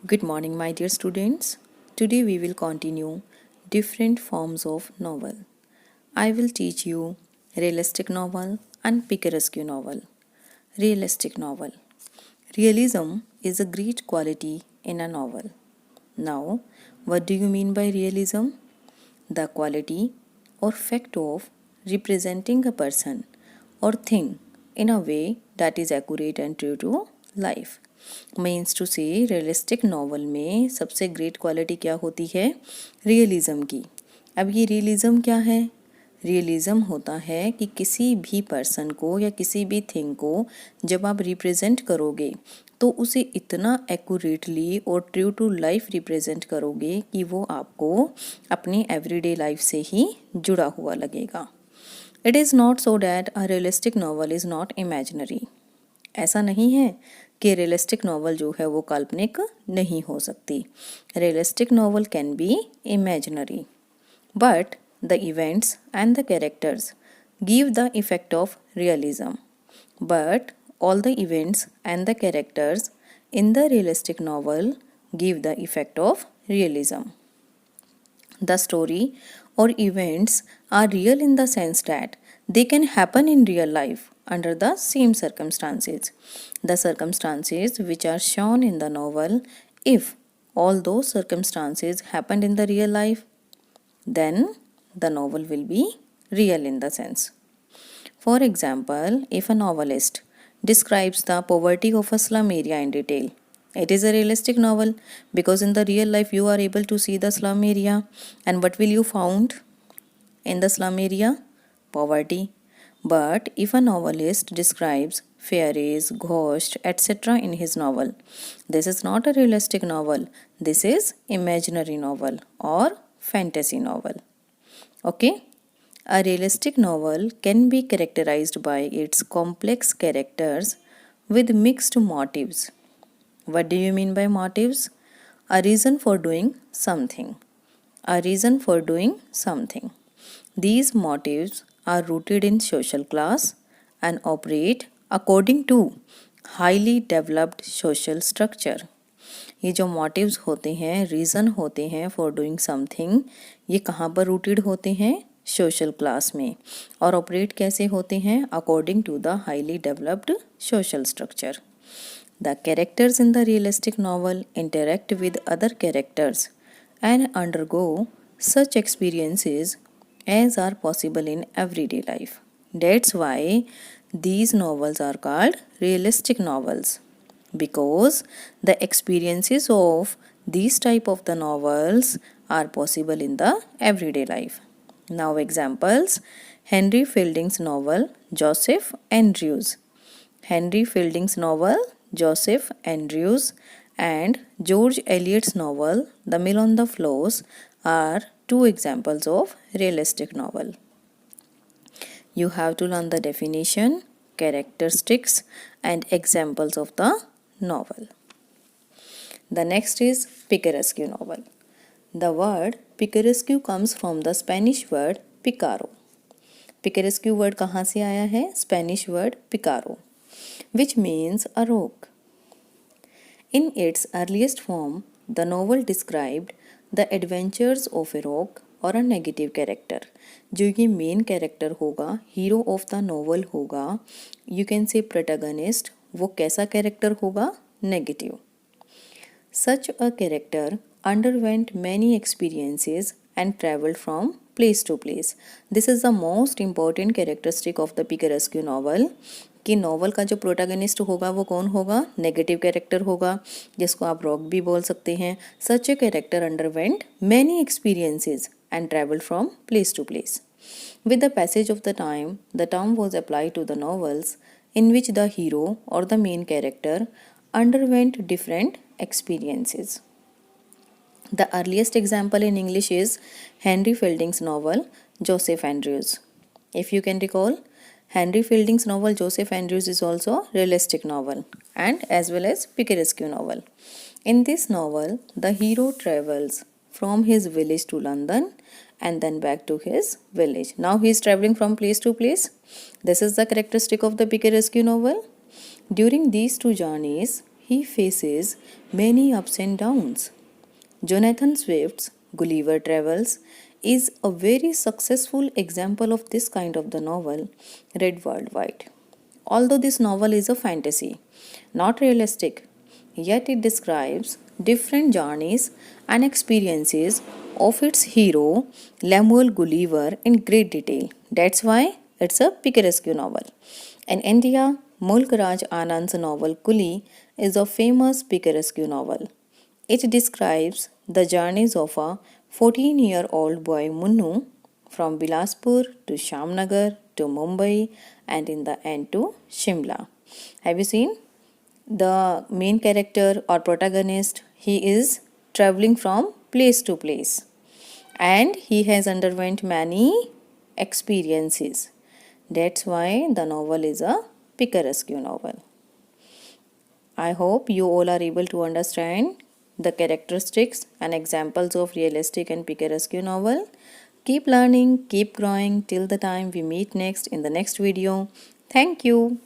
Good morning, my dear students. Today we will continue different forms of novel. I will teach you realistic novel and picaresque novel. Realistic novel. Realism is a great quality in a novel. Now, what do you mean by realism? The quality or fact of representing a person or thing in a way that is accurate and true to life. Means to say realistic novel में सबसे great quality क्या होती है? Realism की. अब ये realism क्या है? रियलिज़म होता है कि किसी भी पर्सन को या किसी भी थिंग को जब आप रिप्रेजेंट करोगे तो उसे इतना एक्यूरेटली और ट्रू टू लाइफ रिप्रेजेंट करोगे कि वो आपको अपनी एवरीडे लाइफ से ही जुड़ा हुआ लगेगा. It is not so that a realistic novel is not imaginary. ऐसा नहीं है कि रियलिस्टिक नॉवल जो है वो काल्पनिक नहीं हो सकती. Realistic novel can be imaginary, but the events and the characters give the effect of realism. But all the events and the characters in the realistic novel give the effect of realism. The story or events are real in the sense that they can happen in real life under the same circumstances. The circumstances which are shown in the novel, if all those circumstances happened in the real life, then the novel will be real in the sense. For example, if a novelist describes the poverty of a slum area in detail, it is a realistic novel because in the real life you are able to see the slum area, and what will you found in the slum area? Poverty. But if a novelist describes fairies, ghosts, etc. in his novel, this is not a realistic novel. This is imaginary novel or fantasy novel. Okay? A realistic novel can be characterized by its complex characters with mixed motives. What do you mean by motives? A reason for doing something. A reason for doing something. These motives are rooted in social class and operate according to highly developed social structure. ये जो motives होते हैं, reason होते हैं for doing something, ये कहाँ पर rooted होते हैं? सोशल क्लास में. और ऑपरेट कैसे होते हैं? According to the highly developed social structure. The characters in the realistic novel interact with other characters and undergo such experiences as are possible in everyday life. That's why these novels are called realistic novels, because the experiences of these type of the novels are possible in the everyday life. Now examples: Henry Fielding's novel Joseph Andrews. Henry Fielding's novel Joseph Andrews and George Eliot's novel The Mill on the Floors are two examples of realistic novel. You have to learn the definition, characteristics and examples of the novel. The next is picaresque novel. The word picaresque comes from the Spanish word picaro. Picaresque word कहाँ से आया है? Spanish word picaro, which means a rogue. In its earliest form, the novel described the adventures of a rogue और a negative character. जो ये main character होगा, hero of the novel होगा, you can say protagonist, वो कैसा character होगा? Negative. Such a character underwent many experiences and traveled from place to place. This is the most important characteristic of the picaresque novel. कि novel का जो protagonist होगा वो कौन होगा? नेगेटिव कैरेक्टर होगा, जिसको आप रॉक भी बोल सकते हैं. Such a character underwent many experiences and travelled from place to place. With the passage of the time, the term was applied to the novels in which the hero or the main character underwent different experiences. The earliest example in English is Henry Fielding's novel Joseph Andrews. If you can recall, Henry Fielding's novel Joseph Andrews is also realistic novel and as well as picaresque novel. In this novel, the hero travels from his village to London and then back to his village. Now he is traveling from place to place. This is the characteristic of the picaresque novel. During these two journeys, he faces many ups and downs. Jonathan Swift's Gulliver Travels is a very successful example of this kind of the novel read worldwide. Although this novel is a fantasy, not realistic, yet it describes different journeys and experiences of its hero Lemuel Gulliver in great detail. That's why it's a picturesque novel. In India, Mulk Raj Anand's novel Kuli is a famous picturesque novel. It describes the journeys of a 14-year-old boy Munnu from Bilaspur to Shamnagar to Mumbai and in the end to Shimla. Have you seen? The main character or protagonist, he is traveling from place to place and he has underwent many experiences. That's why the novel is a picturesque novel. I hope you all are able to understand the characteristics and examples of realistic and picturesque novel. Keep learning, keep growing till the time we meet next in the next video. Thank you.